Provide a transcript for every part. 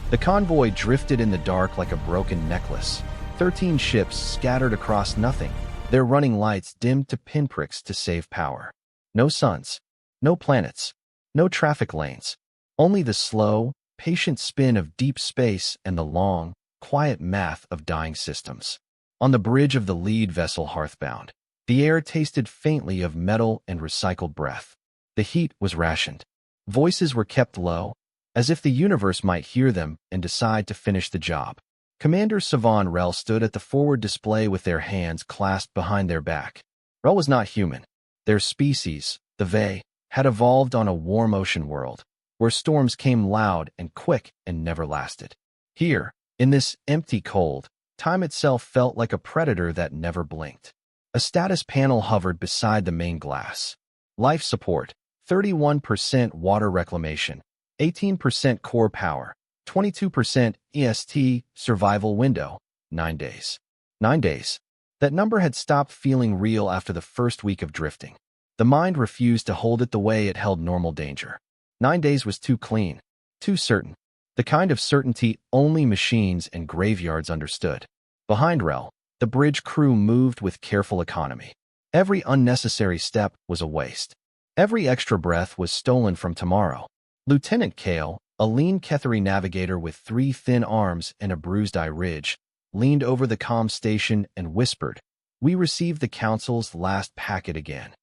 The convoy drifted in the dark like a broken necklace. 13 ships scattered across nothing, their running lights dimmed to pinpricks to save power. No suns, no planets, no traffic lanes. Only the slow, patient spin of deep space and the long, quiet math of dying systems. On the bridge of the lead vessel Hearthbound, the air tasted faintly of metal and recycled breath. The heat was rationed. Voices were kept low, as if the universe might hear them and decide to finish the job. Commander Savan Rel stood at the forward display with their hands clasped behind their back. Rel was not human. Their species, the Vey, had evolved on a warm ocean world, where storms came loud and quick and never lasted. Here, in this empty cold, time itself felt like a predator that never blinked. A status panel hovered beside the main glass. Life support, 31% water reclamation, 18% core power, 22% EST, survival window, 9 days. 9 days. That number had stopped feeling real after the first week of drifting. The mind refused to hold it the way it held normal danger. 9 days was too clean, too certain. The kind of certainty only machines and graveyards understood. Behind Rel, the bridge crew moved with careful economy. Every unnecessary step was a waste. Every extra breath was stolen from tomorrow. Lieutenant Kale, a lean Ketheri navigator with 3 thin arms and a bruised eye ridge, leaned over the comm station and whispered, "We received the Council's last packet again."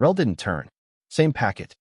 Rel didn't turn. "Same packet."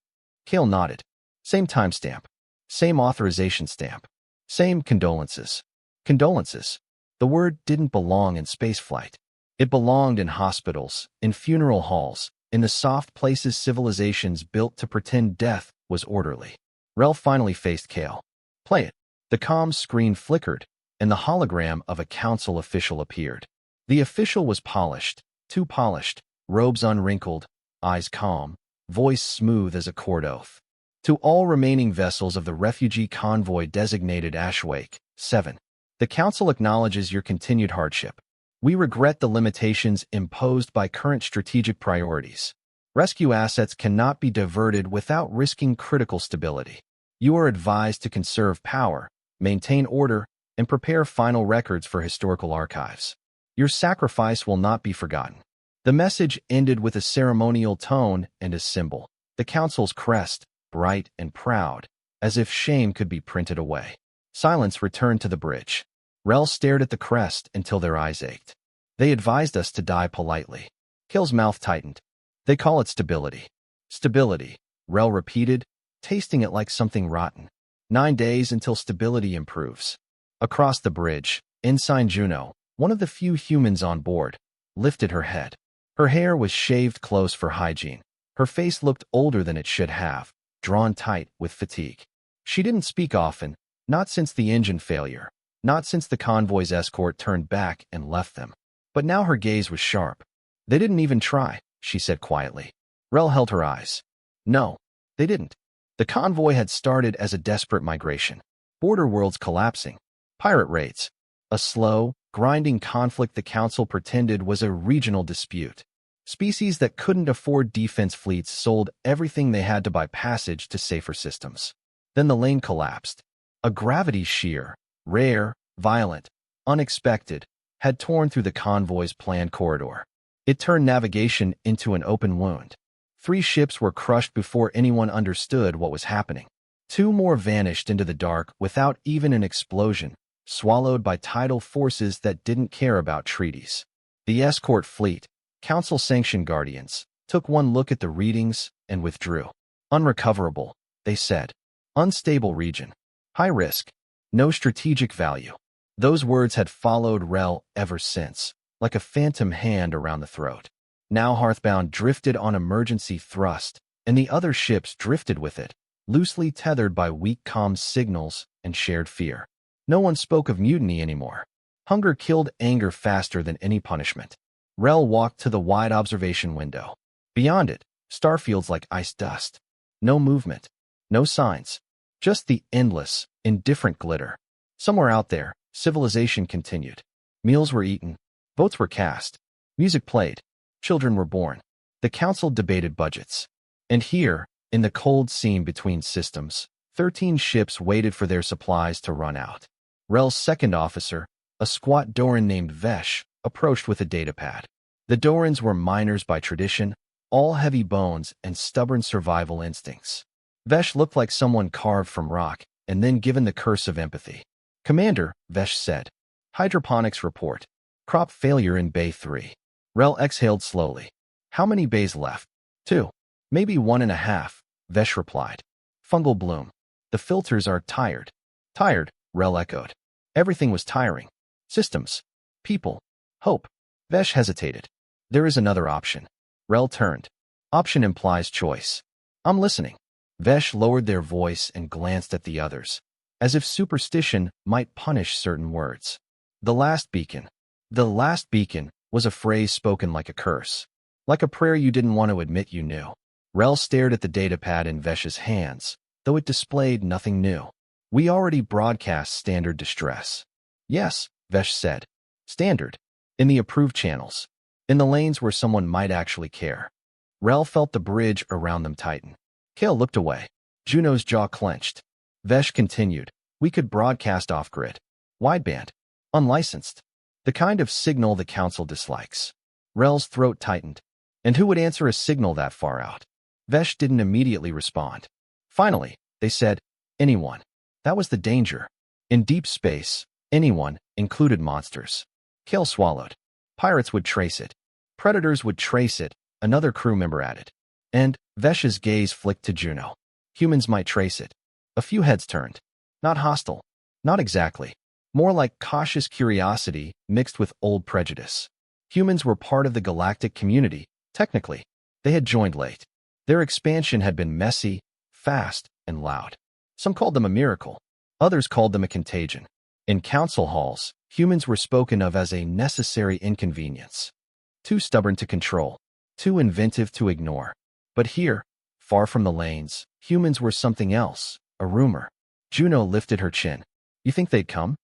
Kale nodded. "Same timestamp. Same authorization stamp. Same condolences." Condolences. The word didn't belong in spaceflight. It belonged in hospitals, in funeral halls, in the soft places civilizations built to pretend death was orderly. Rel finally faced Kale. "Play it." The comm screen flickered, and the hologram of a council official appeared. The official was polished, too polished, robes unwrinkled, eyes calm, voice smooth as a court oath. "To all remaining vessels of the refugee convoy designated Ashwake, 7. The Council acknowledges your continued hardship. We regret the limitations imposed by current strategic priorities. Rescue assets cannot be diverted without risking critical stability. You are advised to conserve power, maintain order, and prepare final records for historical archives. Your sacrifice will not be forgotten." The message ended with a ceremonial tone and a symbol, the Council's crest, bright and proud, as if shame could be printed away. Silence returned to the bridge. Rel stared at the crest until their eyes ached. "They advised us to die politely." Kale's mouth tightened. "They call it stability." "Stability," Rel repeated, tasting it like something rotten. 9 days until stability improves. Across the bridge, Ensign Juno, one of the few humans on board, lifted her head. Her hair was shaved close for hygiene. Her face looked older than it should have, drawn tight with fatigue. She didn't speak often, not since the engine failure, not since the convoy's escort turned back and left them. But now her gaze was sharp. "They didn't even try," she said quietly. Rel held her eyes. "No, they didn't." The convoy had started as a desperate migration. Border worlds collapsing. Pirate raids. A slow, grinding conflict the Council pretended was a regional dispute. Species that couldn't afford defense fleets sold everything they had to buy passage to safer systems. Then the lane collapsed. A gravity shear, rare, violent, unexpected, had torn through the convoy's planned corridor. It turned navigation into an open wound. 3 ships were crushed before anyone understood what was happening. 2 more vanished into the dark without even an explosion, swallowed by tidal forces that didn't care about treaties. The escort fleet, Council-sanctioned guardians, took one look at the readings and withdrew. "Unrecoverable," they said. "Unstable region. High risk. No strategic value." Those words had followed Rel ever since, like a phantom hand around the throat. Now Hearthbound drifted on emergency thrust, and the other ships drifted with it, loosely tethered by weak comm signals and shared fear. No one spoke of mutiny anymore. Hunger killed anger faster than any punishment. Rel walked to the wide observation window. Beyond it, starfields like ice dust. No movement, no signs, just the endless, indifferent glitter. Somewhere out there, civilization continued. Meals were eaten, votes were cast, music played, children were born. The Council debated budgets. And here, in the cold seam between systems, 13 ships waited for their supplies to run out. Rel's second officer, a squat Doran named Vesh, approached with a datapad. The Dorans were miners by tradition, all heavy bones and stubborn survival instincts. Vesh looked like someone carved from rock and then given the curse of empathy. "Commander," Vesh said. "Hydroponics report. Crop failure in Bay 3. Rel exhaled slowly. "How many bays left?" "2. Maybe 1.5, Vesh replied. "Fungal bloom. The filters are tired." "Tired," Rel echoed. Everything was tiring. Systems. People. Hope. Vesh hesitated. "There is another option." Rel turned. "Option implies choice." "I'm listening." Vesh lowered their voice and glanced at the others, as if superstition might punish certain words. The last beacon. The last beacon was a phrase spoken like a curse, like a prayer you didn't want to admit you knew. Rel stared at the datapad in Vesh's hands, though it displayed nothing new. "We already broadcast standard distress." "Yes," Vesh said. "Standard. In the approved channels. In the lanes where someone might actually care." Rel felt the bridge around them tighten. Kale looked away. Juno's jaw clenched. Vesh continued. "We could broadcast off-grid. Wideband. Unlicensed. The kind of signal the Council dislikes." Rel's throat tightened. And who would answer a signal that far out? Vesh didn't immediately respond. Finally, they said, "Anyone." That was the danger. In deep space, anyone included monsters. Kale swallowed. Pirates would trace it. Predators would trace it, another crew member added. And Vesh's gaze flicked to Juno. Humans might trace it. A few heads turned. Not hostile. Not exactly. More like cautious curiosity mixed with old prejudice. Humans were part of the galactic community, technically. They had joined late. Their expansion had been messy, fast, and loud. Some called them a miracle. Others called them a contagion. In council halls, humans were spoken of as a necessary inconvenience. Too stubborn to control. Too inventive to ignore. But here, far from the lanes, humans were something else, a rumor. Juno lifted her chin. "You think they'd come?"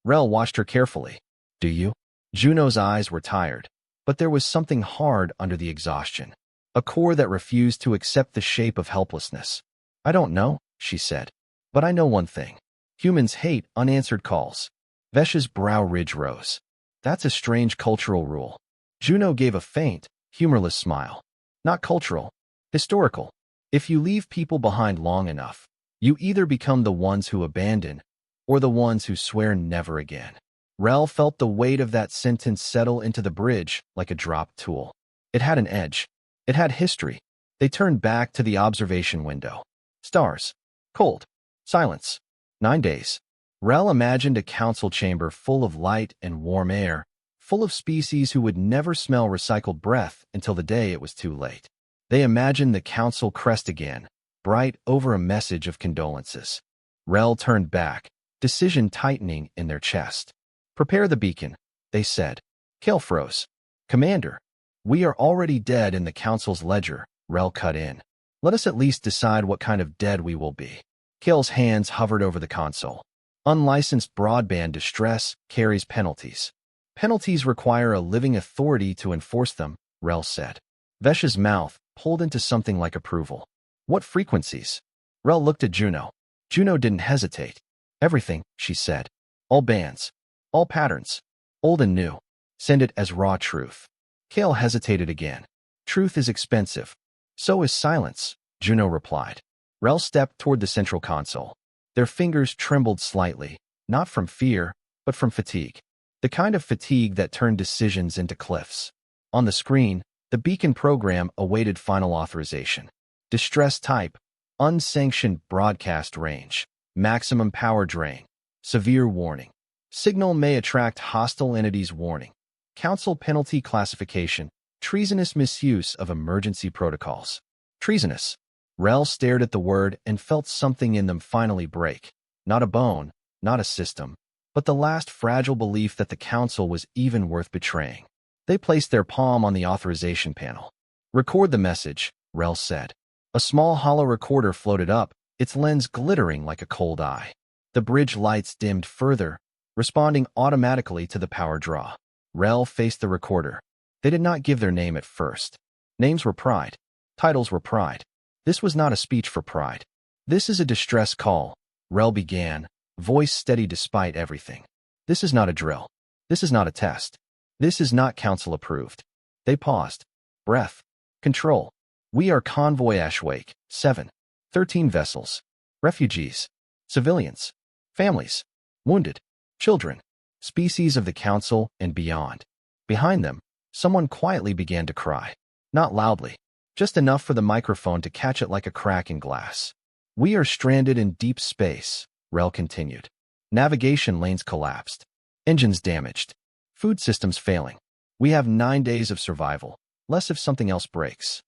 Rel watched her carefully. "Do you?" Juno's eyes were tired, but there was something hard under the exhaustion. A core that refused to accept the shape of helplessness. "I don't know," she said. "But I know one thing. Humans hate unanswered calls." Vesh's brow ridge rose. "That's a strange cultural rule." Juno gave a faint, humorless smile. "Not cultural. Historical. If you leave people behind long enough, you either become the ones who abandon or the ones who swear never again." Rel felt the weight of that sentence settle into the bridge like a dropped tool. It had an edge. It had history. They turned back to the observation window. Stars. Cold. Silence. 9 days. Rel imagined a council chamber full of light and warm air, full of species who would never smell recycled breath until the day it was too late. They imagined the council crest again, bright over a message of condolences. Rel turned back, decision tightening in their chest. "Prepare the beacon," they said. Kale froze. "Commander, we are already dead in the council's ledger," Rel cut in. "Let us at least decide what kind of dead we will be." Kale's hands hovered over the console. "Unlicensed broadband distress carries penalties. Penalties require a living authority to enforce them," Rel said. Vesh's mouth pulled into something like approval. "What frequencies?" Rel looked at Juno. Juno didn't hesitate. "Everything," she said. "All bands. All patterns. Old and new. Send it as raw truth." Kale hesitated again. "Truth is expensive." "So is silence," Juno replied. Rel stepped toward the central console. Their fingers trembled slightly, not from fear, but from fatigue. The kind of fatigue that turned decisions into cliffs. On the screen, the beacon program awaited final authorization. Distress type, unsanctioned broadcast range, maximum power drain, severe warning. Signal may attract hostile entities warning. Council penalty classification, treasonous misuse of emergency protocols. Treasonous. Rel stared at the word and felt something in them finally break. Not a bone, not a system, but the last fragile belief that the council was even worth betraying. They placed their palm on the authorization panel. "Record the message," Rel said. A small hollow recorder floated up, its lens glittering like a cold eye. The bridge lights dimmed further, responding automatically to the power draw. Rel faced the recorder. They did not give their name at first. Names were pride. Titles were pride. This was not a speech for pride. This is a distress call, Rel began, voice steady despite everything. This is not a drill. This is not a test. This is not council approved. They paused. Breath. Control. We are Convoy HFY 7. 13 vessels. Refugees. Civilians. Families. Wounded. Children. Species of the council and beyond. Behind them, someone quietly began to cry. Not loudly. Just enough for the microphone to catch it like a crack in glass. We are stranded in deep space, Rel continued. Navigation lanes collapsed. Engines damaged. Food systems failing. We have 9 days of survival, less if something else breaks.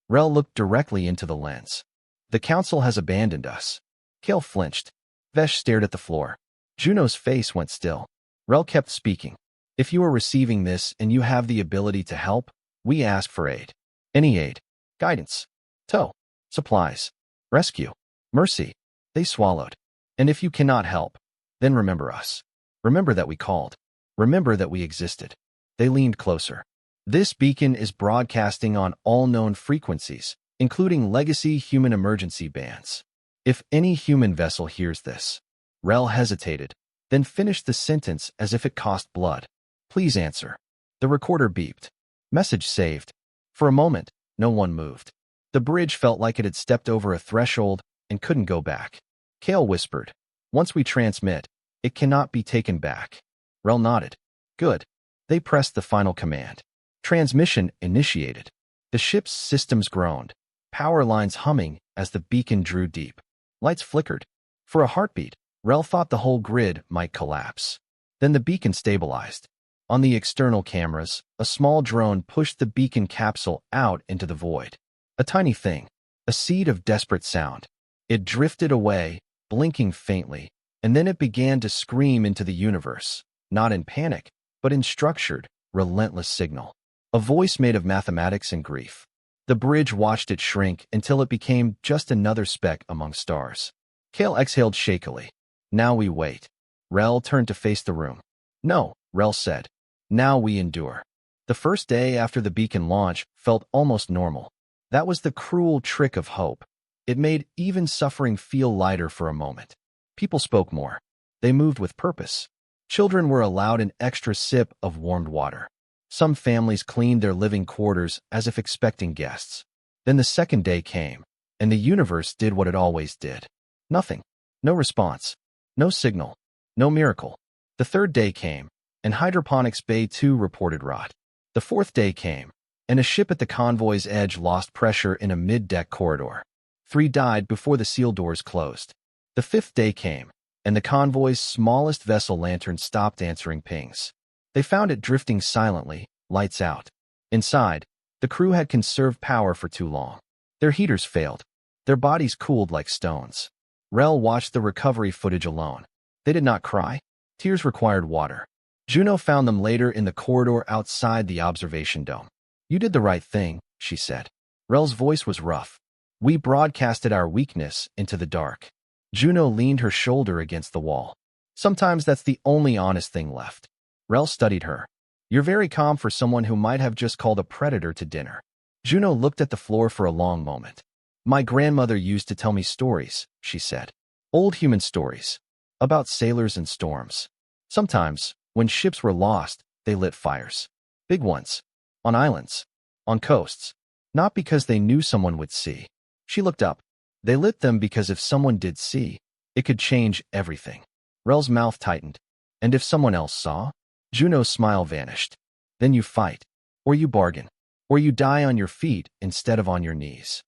Rel looked directly into the lens. The council has abandoned us. Kale flinched. Vesh stared at the floor. Juno's face went still. Rel kept speaking. If you are receiving this and you have the ability to help, we ask for aid. Any aid. Guidance. Tow. Supplies. Rescue. Mercy. They swallowed. And if you cannot help, then remember us. Remember that we called. Remember that we existed. They leaned closer. This beacon is broadcasting on all known frequencies, including legacy human emergency bands. If any human vessel hears this. Rel hesitated, then finished the sentence as if it cost blood. Please answer. The recorder beeped. Message saved. For a moment, no one moved. The bridge felt like it had stepped over a threshold and couldn't go back. Kale whispered. Once we transmit, it cannot be taken back. Rel nodded. Good. They pressed the final command. Transmission initiated. The ship's systems groaned. Power lines humming as the beacon drew deep. Lights flickered. For a heartbeat, Rel thought the whole grid might collapse. Then the beacon stabilized. On the external cameras, a small drone pushed the beacon capsule out into the void. A tiny thing. A seed of desperate sound. It drifted away, blinking faintly, and then it began to scream into the universe, not in panic, but in structured, relentless signal. A voice made of mathematics and grief. The bridge watched it shrink until it became just another speck among stars. Kale exhaled shakily. Now we wait. Rel turned to face the room. No, Rel said. Now we endure. The first day after the beacon launch felt almost normal. That was the cruel trick of hope. It made even suffering feel lighter for a moment. People spoke more. They moved with purpose. Children were allowed an extra sip of warmed water. Some families cleaned their living quarters as if expecting guests. Then the second day came, and the universe did what it always did. Nothing. No response. No signal. No miracle. The third day came, and Hydroponics Bay 2 reported rot. The fourth day came, and a ship at the convoy's edge lost pressure in a mid-deck corridor. 3 died before the seal doors closed. The fifth day came, and the convoy's smallest vessel lantern stopped answering pings. They found it drifting silently, lights out. Inside, the crew had conserved power for too long. Their heaters failed. Their bodies cooled like stones. Rel watched the recovery footage alone. They did not cry. Tears required water. Juno found them later in the corridor outside the observation dome. You did the right thing, she said. Rel's voice was rough. We broadcasted our weakness into the dark. Juno leaned her shoulder against the wall. Sometimes that's the only honest thing left. Rel studied her. You're very calm for someone who might have just called a predator to dinner. Juno looked at the floor for a long moment. My grandmother used to tell me stories, she said. Old human stories. About sailors and storms. Sometimes, when ships were lost, they lit fires. Big ones. On islands. On coasts. Not because they knew someone would see. She looked up. They lit them because if someone did see, it could change everything. Rel's mouth tightened. And if someone else saw? Juno's smile vanished. Then you fight. Or you bargain. Or you die on your feet instead of on your knees.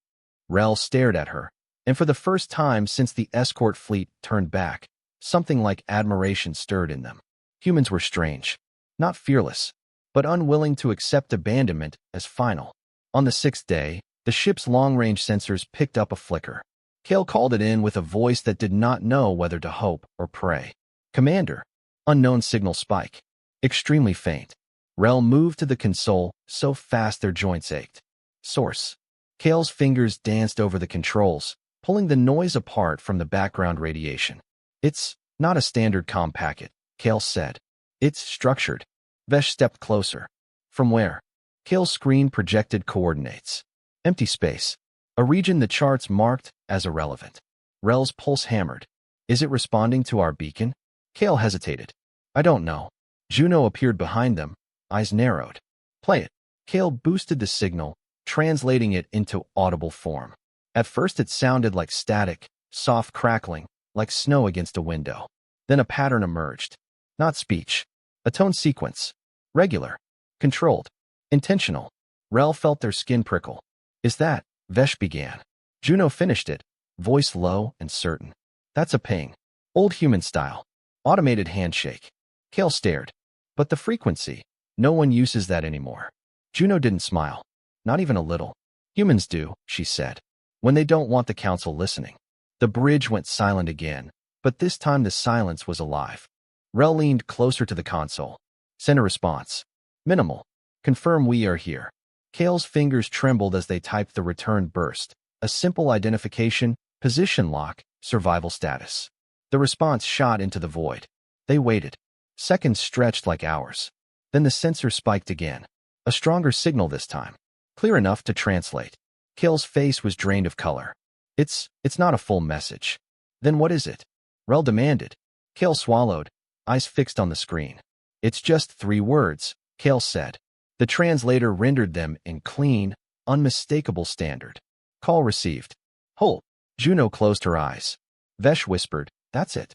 Rel stared at her, and for the first time since the escort fleet turned back, something like admiration stirred in them. Humans were strange. Not fearless, but unwilling to accept abandonment as final. On the 6th day, the ship's long-range sensors picked up a flicker. Kale called it in with a voice that did not know whether to hope or pray. Commander. Unknown signal spike. Extremely faint. Rel moved to the console, so fast their joints ached. Source. Kale's fingers danced over the controls, pulling the noise apart from the background radiation. It's not a standard comm packet, Kale said. It's structured. Vesh stepped closer. From where? Kale's screen projected coordinates. Empty space. A region the charts marked as irrelevant. Rel's pulse hammered. Is it responding to our beacon? Kale hesitated. I don't know. Juno appeared behind them, eyes narrowed. Play it. Kale boosted the signal, translating it into audible form. At first it sounded like static, soft crackling, like snow against a window. Then a pattern emerged. Not speech. A tone sequence. Regular. Controlled. Intentional. Rel felt their skin prickle. Is that? Vesh began. Juno finished it, voice low and certain. That's a ping. Old human style. Automated handshake. Kale stared. But the frequency. No one uses that anymore. Juno didn't smile. Not even a little. Humans do, she said. When they don't want the council listening. The bridge went silent again, but this time the silence was alive. Rel leaned closer to the console. Send a response. Minimal. Confirm we are here. Kale's fingers trembled as they typed the return burst. A simple identification, position lock, survival status. The response shot into the void. They waited. Seconds stretched like hours. Then the sensor spiked again. A stronger signal this time. Clear enough to translate. Kale's face was drained of color. It's not a full message. Then what is it? Rel demanded. Kale swallowed, eyes fixed on the screen. It's just 3 words, Kale said. The translator rendered them in clean, unmistakable standard. Call received. Hold. Juno closed her eyes. Vesh whispered, that's it.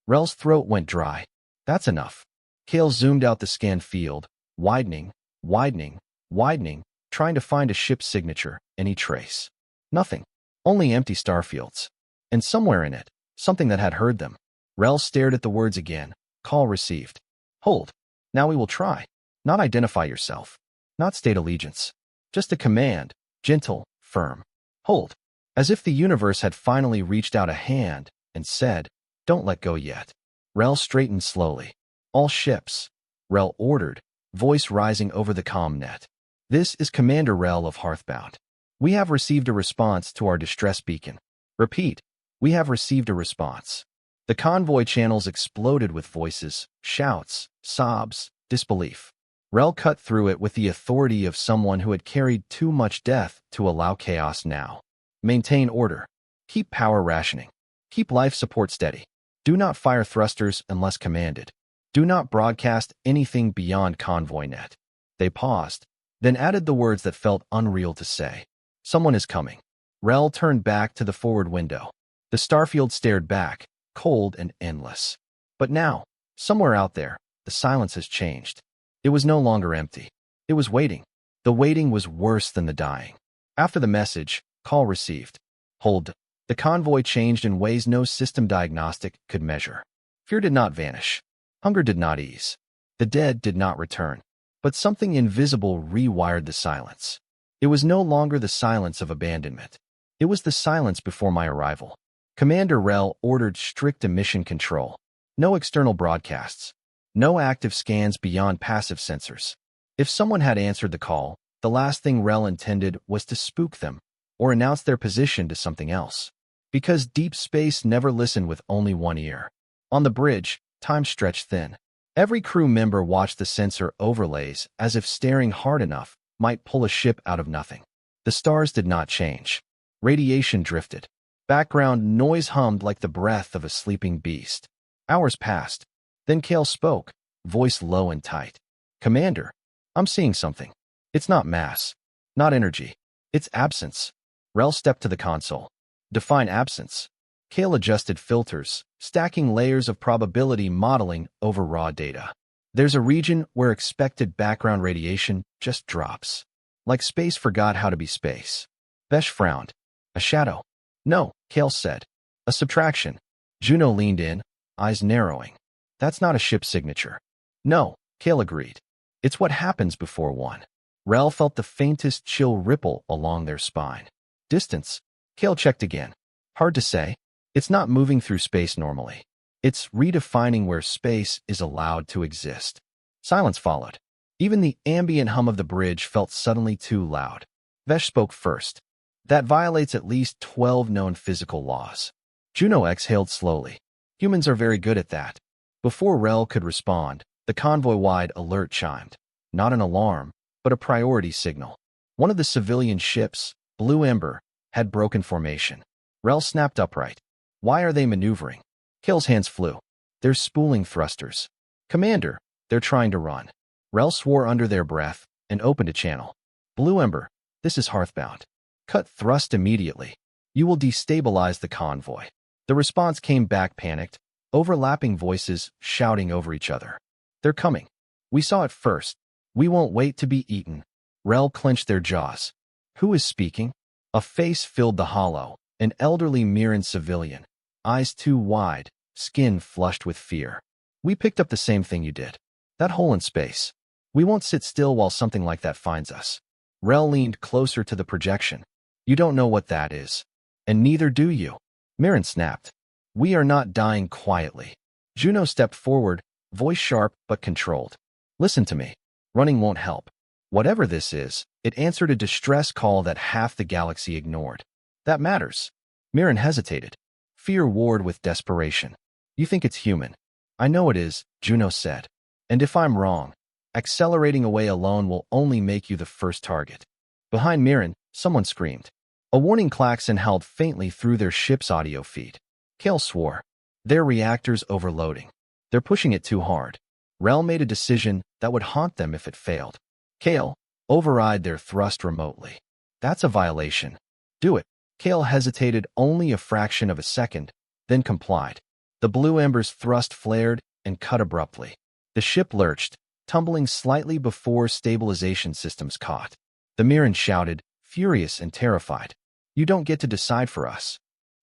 Rel's throat went dry. That's enough. Kale zoomed out the scan field, widening, widening, widening, trying to find a ship's signature, any trace. Nothing. Only empty starfields. And somewhere in it, something that had heard them. Rel stared at the words again. Call received. Hold. Now we will try. Not identify yourself. Not state allegiance. Just a command. Gentle, firm. Hold. As if the universe had finally reached out a hand and said, don't let go yet. Rel straightened slowly. All ships. Rel ordered, voice rising over the comm net. This is Commander Rel of Hearthbound. We have received a response to our distress beacon. Repeat. We have received a response. The convoy channels exploded with voices, shouts, sobs, disbelief. Rel cut through it with the authority of someone who had carried too much death to allow chaos now. Maintain order. Keep power rationing. Keep life support steady. Do not fire thrusters unless commanded. Do not broadcast anything beyond convoy net. They paused, then added the words that felt unreal to say. Someone is coming. Rel turned back to the forward window. The starfield stared back, cold and endless. But now, somewhere out there, the silence has changed. It was no longer empty. It was waiting. The waiting was worse than the dying. After the message, call received. Hold. The convoy changed in ways no system diagnostic could measure. Fear did not vanish. Hunger did not ease. The dead did not return. But something invisible rewired the silence. It was no longer the silence of abandonment. It was the silence before my arrival. Commander Rel ordered strict emission control. No external broadcasts. No active scans beyond passive sensors. If someone had answered the call, the last thing Rel intended was to spook them or announce their position to something else. Because deep space never listened with only one ear. On the bridge, time stretched thin. Every crew member watched the sensor overlays as if staring hard enough might pull a ship out of nothing. The stars did not change. Radiation drifted. Background noise hummed like the breath of a sleeping beast. Hours passed. Then Kale spoke, voice low and tight. Commander, I'm seeing something. It's not mass. Not energy. It's absence. Rel stepped to the console. Define absence. Kale adjusted filters, stacking layers of probability modeling over raw data. There's a region where expected background radiation just drops. Like space forgot how to be space. Vesh frowned. A shadow. No, Kale said. A subtraction. Juno leaned in, eyes narrowing. That's not a ship signature. No, Kale agreed. It's what happens before one. Rel felt the faintest chill ripple along their spine. Distance. Kale checked again. Hard to say. It's not moving through space normally. It's redefining where space is allowed to exist. Silence followed. Even the ambient hum of the bridge felt suddenly too loud. Vesh spoke first. That violates at least 12 known physical laws. Juno exhaled slowly. Humans are very good at that. Before Rel could respond, the convoy-wide alert chimed. Not an alarm, but a priority signal. One of the civilian ships, Blue Ember, had broken formation. Rel snapped upright. Why are they maneuvering? Kale's hands flew. They're spooling thrusters. Commander, they're trying to run. Rel swore under their breath and opened a channel. Blue Ember, this is Hearthbound. Cut thrust immediately. You will destabilize the convoy. The response came back panicked, overlapping voices shouting over each other. They're coming. We saw it first. We won't wait to be eaten. Rel clenched their jaws. Who is speaking? A face filled the hollow, an elderly Mirran civilian, eyes too wide, skin flushed with fear. We picked up the same thing you did. That hole in space. We won't sit still while something like that finds us. Rel leaned closer to the projection. You don't know what that is. And neither do you. Mirran snapped. We are not dying quietly. Juno stepped forward, voice sharp but controlled. Listen to me. Running won't help. Whatever this is, it answered a distress call that half the galaxy ignored. That matters. Mirran hesitated. Fear warred with desperation. You think it's human. I know it is, Juno said. And if I'm wrong, accelerating away alone will only make you the first target. Behind Mirran, someone screamed. A warning klaxon howled faintly through their ship's audio feed. Kale swore. Their reactor's overloading. They're pushing it too hard. Rel made a decision that would haunt them if it failed. Kale, override their thrust remotely. That's a violation. Do it. Kale hesitated only a fraction of a second, then complied. The blue ember's thrust flared and cut abruptly. The ship lurched, tumbling slightly before stabilization systems caught. The Mirran shouted, furious and terrified. You don't get to decide for us.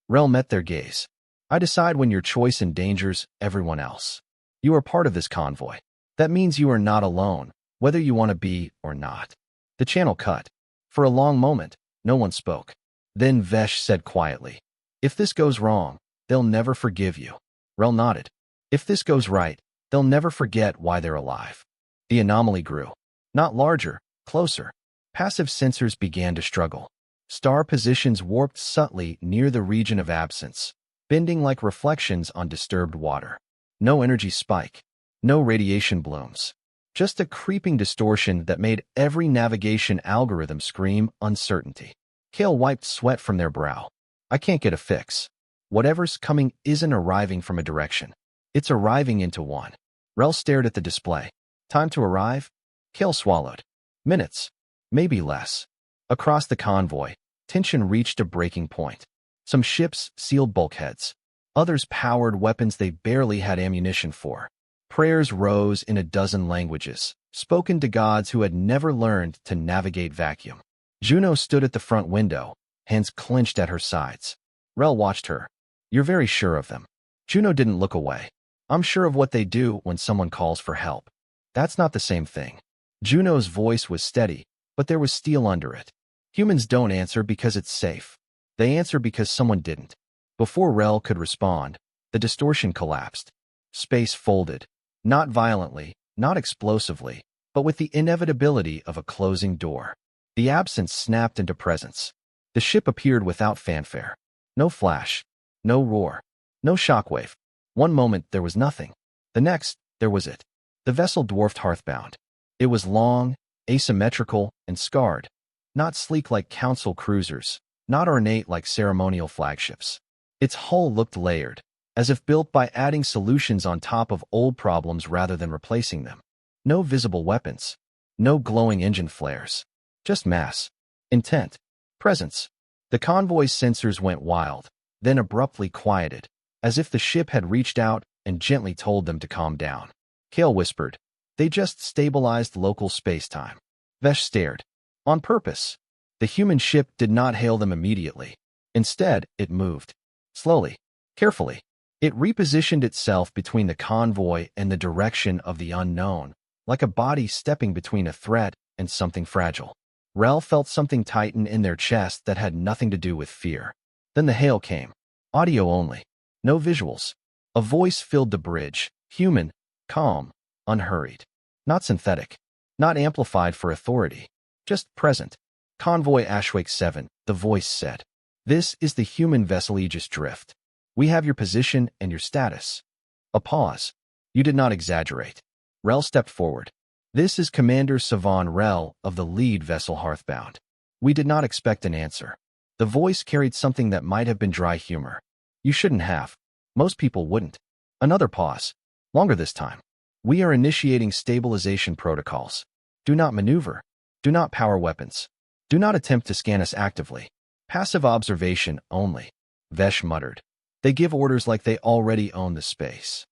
Rel met their gaze. I decide when your choice endangers everyone else. You are part of this convoy. That means you are not alone, whether you want to be or not. The channel cut. For a long moment, no one spoke. Then Vesh said quietly, if this goes wrong, they'll never forgive you. Rel nodded. If this goes right, they'll never forget why they're alive. The anomaly grew. Not larger, closer. Passive sensors began to struggle. Star positions warped subtly near the region of absence, bending like reflections on disturbed water. No energy spike. No radiation blooms. Just a creeping distortion that made every navigation algorithm scream uncertainty. Kale wiped sweat from their brow. I can't get a fix. Whatever's coming isn't arriving from a direction. It's arriving into one. Rel stared at the display. Time to arrive? Kale swallowed. Minutes. Maybe less. Across the convoy, tension reached a breaking point. Some ships sealed bulkheads. Others powered weapons they barely had ammunition for. Prayers rose in a dozen languages, spoken to gods who had never learned to navigate vacuum. Juno stood at the front window, hands clenched at her sides. Rel watched her. You're very sure of them. Juno didn't look away. I'm sure of what they do when someone calls for help. That's not the same thing. Juno's voice was steady, but there was steel under it. Humans don't answer because it's safe. They answer because someone didn't. Before Rel could respond, the distortion collapsed. Space folded. Not violently, not explosively, but with the inevitability of a closing door. The absence snapped into presence. The ship appeared without fanfare. No flash. No roar. No shockwave. One moment there was nothing. The next, there was it. The vessel dwarfed Hearthbound. It was long, asymmetrical, and scarred. Not sleek like council cruisers. Not ornate like ceremonial flagships. Its hull looked layered, as if built by adding solutions on top of old problems rather than replacing them. No visible weapons. No glowing engine flares. Just mass. Intent. Presence. The convoy's sensors went wild, then abruptly quieted, as if the ship had reached out and gently told them to calm down. Kale whispered, they just stabilized local space-time. Vesh stared. On purpose. The human ship did not hail them immediately. Instead, it moved. Slowly. Carefully. It repositioned itself between the convoy and the direction of the unknown, like a body stepping between a threat and something fragile. Rel felt something tighten in their chest that had nothing to do with fear. Then the hail came. Audio only. No visuals. A voice filled the bridge. Human. Calm. Unhurried. Not synthetic. Not amplified for authority. Just present. Convoy Ashwake 7, the voice said. This is the human vessel Aegis Drift. We have your position and your status. A pause. You did not exaggerate. Rel stepped forward. This is Commander Savan Rel of the lead vessel Hearthbound. We did not expect an answer. The voice carried something that might have been dry humor. You shouldn't have. Most people wouldn't. Another pause. Longer this time. We are initiating stabilization protocols. Do not maneuver. Do not power weapons. Do not attempt to scan us actively. Passive observation only. Vesh muttered. They give orders like they already own the space.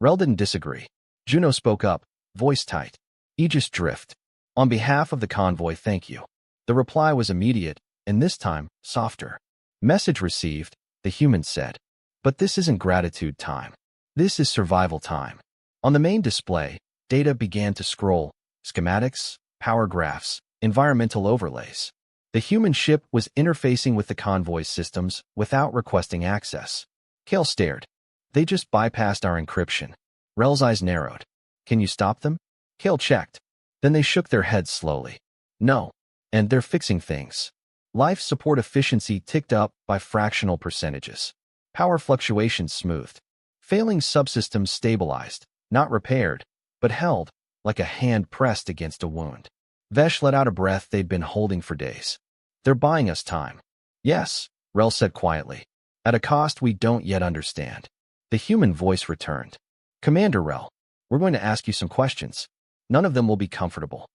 Rel didn't disagree. Juno spoke up, voice tight. Aegis drift. On behalf of the convoy, thank you. The reply was immediate, and this time, softer. Message received, the human said. But this isn't gratitude time. This is survival time. On the main display, data began to scroll. Schematics, power graphs, environmental overlays. The human ship was interfacing with the convoy's systems without requesting access. Kale stared. They just bypassed our encryption. Rel's eyes narrowed. Can you stop them? Kale checked. Then they shook their heads slowly. No. And they're fixing things. Life support efficiency ticked up by fractional percentages. Power fluctuations smoothed. Failing subsystems stabilized, not repaired, but held, like a hand pressed against a wound. Vesh let out a breath they'd been holding for days. They're buying us time. Yes, Rel said quietly. At a cost we don't yet understand. The human voice returned. Commander Rel, we're going to ask you some questions. None of them will be comfortable.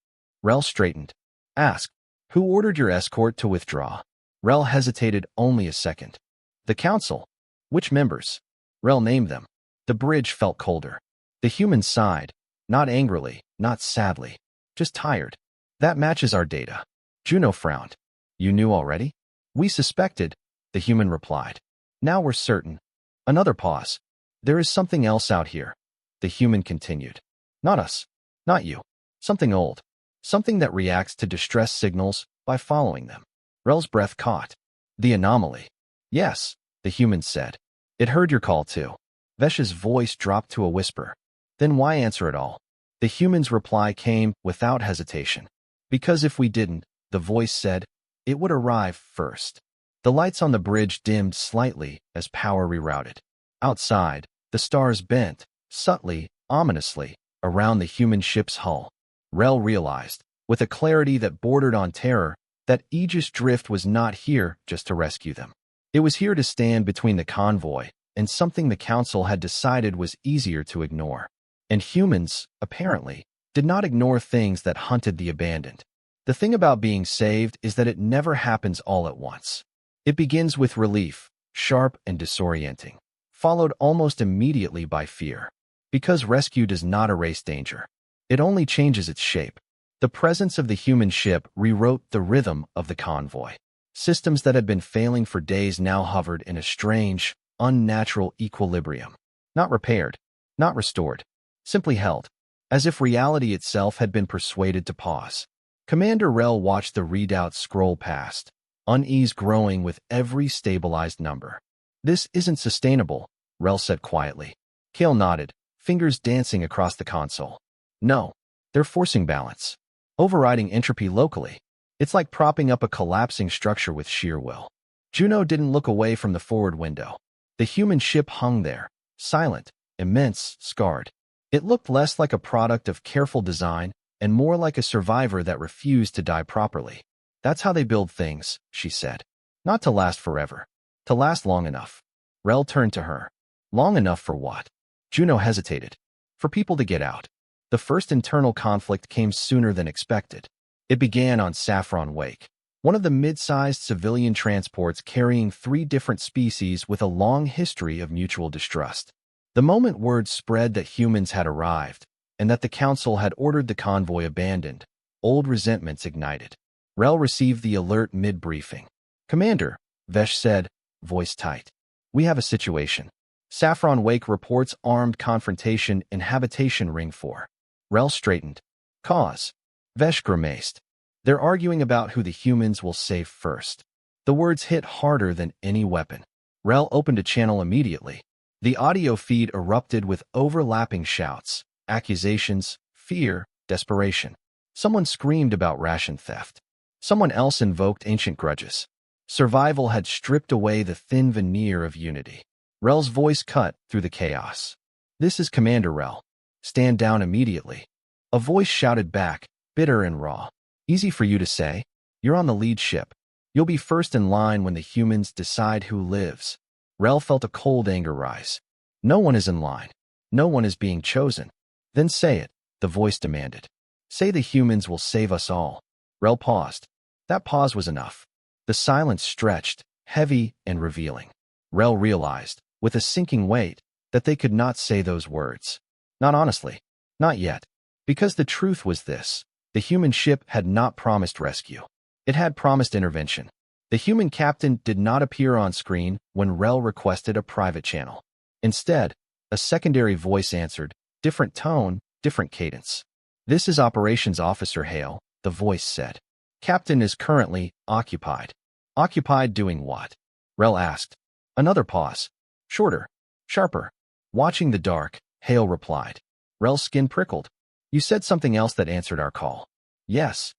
Rel straightened. Ask. Who ordered your escort to withdraw? Rel hesitated only a second. The council. Which members? Rel named them. The bridge felt colder. The human sighed. Not angrily, not sadly. Just tired. That matches our data. Juno frowned. You knew already? We suspected, the human replied. Now we're certain. Another pause. There is something else out here. The human continued. Not us. Not you. Something old. Something that reacts to distress signals by following them. Rel's breath caught. The anomaly. Yes, the human said. It heard your call too. Vesh's voice dropped to a whisper. Then why answer at all? The human's reply came without hesitation. Because if we didn't, the voice said, it would arrive first. The lights on the bridge dimmed slightly as power rerouted. Outside, the stars bent, subtly, ominously, around the human ship's hull. Rel realized, with a clarity that bordered on terror, that Aegis drift was not here just to rescue them. It was here to stand between the convoy and something the council had decided was easier to ignore. And humans, apparently, did not ignore things that hunted the abandoned. The thing about being saved is that it never happens all at once. It begins with relief, sharp and disorienting, followed almost immediately by fear. Because rescue does not erase danger. It only changes its shape. The presence of the human ship rewrote the rhythm of the convoy. Systems that had been failing for days now hovered in a strange, unnatural equilibrium. Not repaired, not restored, simply held, as if reality itself had been persuaded to pause. Commander Rel watched the readout scroll past, unease growing with every stabilized number. This isn't sustainable, Rel said quietly. Kale nodded, fingers dancing across the console. No, they're forcing balance. Overriding entropy locally. It's like propping up a collapsing structure with sheer will. Juno didn't look away from the forward window. The human ship hung there, silent, immense, scarred. It looked less like a product of careful design and more like a survivor that refused to die properly. That's how they build things, she said. Not to last forever. To last long enough. Rel turned to her. Long enough for what? Juno hesitated. For people to get out. The first internal conflict came sooner than expected. It began on Saffron Wake, one of the mid-sized civilian transports carrying 3 different species with a long history of mutual distrust. The moment word spread that humans had arrived, and that the council had ordered the convoy abandoned, old resentments ignited. Rel received the alert mid-briefing. Commander, Vesh said, voice tight. We have a situation. Saffron Wake reports armed confrontation in Habitation Ring 4. Rel straightened. Cause. Vesh grimaced. They're arguing about who the humans will save first. The words hit harder than any weapon. Rel opened a channel immediately. The audio feed erupted with overlapping shouts, accusations, fear, desperation. Someone screamed about ration theft. Someone else invoked ancient grudges. Survival had stripped away the thin veneer of unity. Rel's voice cut through the chaos. This is Commander Rel. Stand down immediately. A voice shouted back, bitter and raw. Easy for you to say. You're on the lead ship. You'll be first in line when the humans decide who lives. Rel felt a cold anger rise. No one is in line. No one is being chosen. Then say it, the voice demanded. Say the humans will save us all. Rel paused. That pause was enough. The silence stretched, heavy and revealing. Rel realized, with a sinking weight, that they could not say those words. Not honestly. Not yet. Because the truth was this. The human ship had not promised rescue. It had promised intervention. The human captain did not appear on screen when Rel requested a private channel. Instead, a secondary voice answered, different tone, different cadence. This is Operations Officer Hale, the voice said. Captain is currently occupied. Occupied doing what? Rel asked. Another pause. Shorter. Sharper. Watching the dark, Hale replied. Rel's skin prickled. You said something else that answered our call. Yes.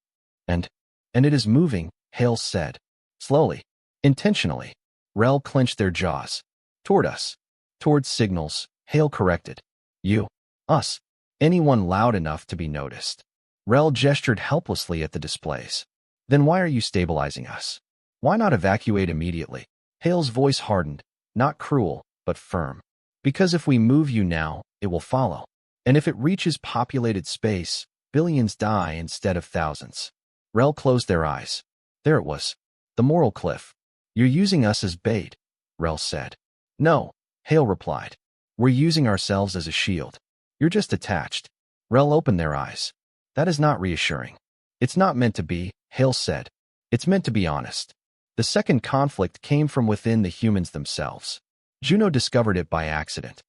And it is moving, Hale said. Slowly. Intentionally. Rel clenched their jaws. Toward us. Towards signals, Hale corrected. You. Us. Anyone loud enough to be noticed. Rel gestured helplessly at the displays. Then why are you stabilizing us? Why not evacuate immediately? Hale's voice hardened, not cruel, but firm. Because if we move you now, it will follow. And if it reaches populated space, billions die instead of thousands. Rel closed their eyes. There it was. The moral cliff. You're using us as bait, Rel said. No, Hale replied. We're using ourselves as a shield. You're just attached. Rel opened their eyes. That is not reassuring. It's not meant to be, Hale said. It's meant to be honest. The second conflict came from within the humans themselves. Juno discovered it by accident.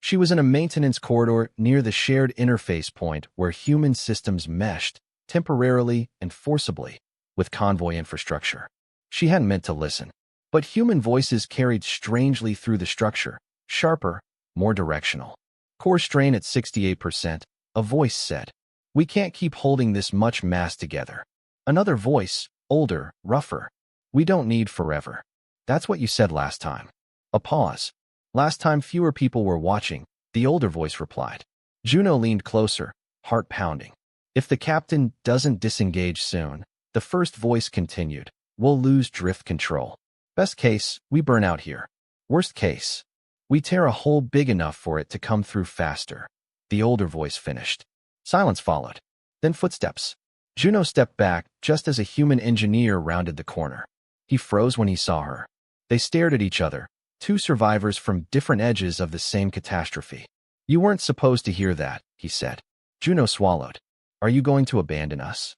She was in a maintenance corridor near the shared interface point where human systems meshed, temporarily and forcibly, with convoy infrastructure. She hadn't meant to listen. But human voices carried strangely through the structure, sharper, more directional. Core strain at 68%, a voice said. We can't keep holding this much mass together. Another voice, older, rougher. We don't need forever. That's what you said last time. A pause. Last time fewer people were watching, the older voice replied. Juno leaned closer, heart pounding. If the captain doesn't disengage soon, the first voice continued, we'll lose drift control. Best case, we burn out here. Worst case, we tear a hole big enough for it to come through faster. The older voice finished. Silence followed. Then footsteps. Juno stepped back just as a human engineer rounded the corner. He froze when he saw her. They stared at each other, two survivors from different edges of the same catastrophe. You weren't supposed to hear that, he said. Juno swallowed. Are you going to abandon us?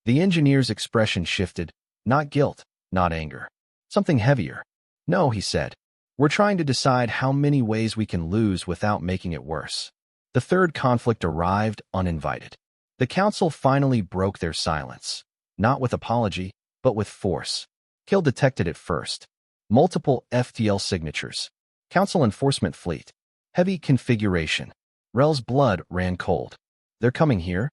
The engineer's expression shifted, not guilt, not anger. Something heavier. No, he said. We're trying to decide how many ways we can lose without making it worse. The third conflict arrived uninvited. The council finally broke their silence, not with apology, but with force. Kill detected it first. Multiple FTL signatures. Council enforcement fleet. Heavy configuration. Rel's blood ran cold. They're coming here?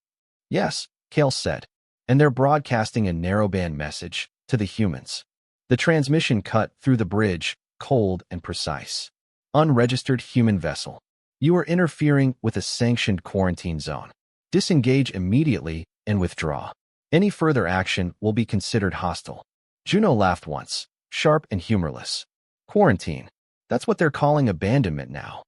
Yes, Kale said. And they're broadcasting a narrowband message to the humans. The transmission cut through the bridge, cold and precise. Unregistered human vessel. You are interfering with a sanctioned quarantine zone. Disengage immediately and withdraw. Any further action will be considered hostile. Juno laughed once, sharp and humorless. Quarantine. That's what they're calling abandonment now.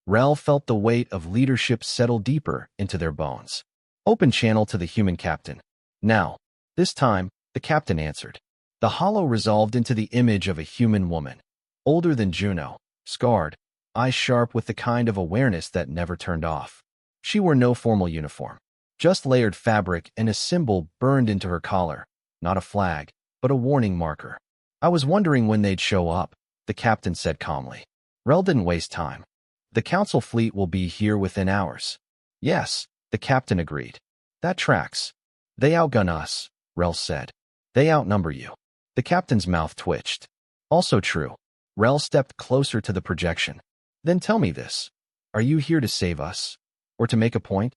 Rel felt the weight of leadership settle deeper into their bones. Open channel to the human captain. Now. This time, the captain answered. The hollow resolved into the image of a human woman. Older than Juno, scarred, eyes sharp with the kind of awareness that never turned off. She wore no formal uniform. Just layered fabric and a symbol burned into her collar. Not a flag, but a warning marker. I was wondering when they'd show up, the captain said calmly. Rel didn't waste time. The council fleet will be here within hours. Yes, the captain agreed. That tracks. They outgun us, Rel said. They outnumber you. The captain's mouth twitched. Also true. Rel stepped closer to the projection. Then tell me this. Are you here to save us? Or to make a point?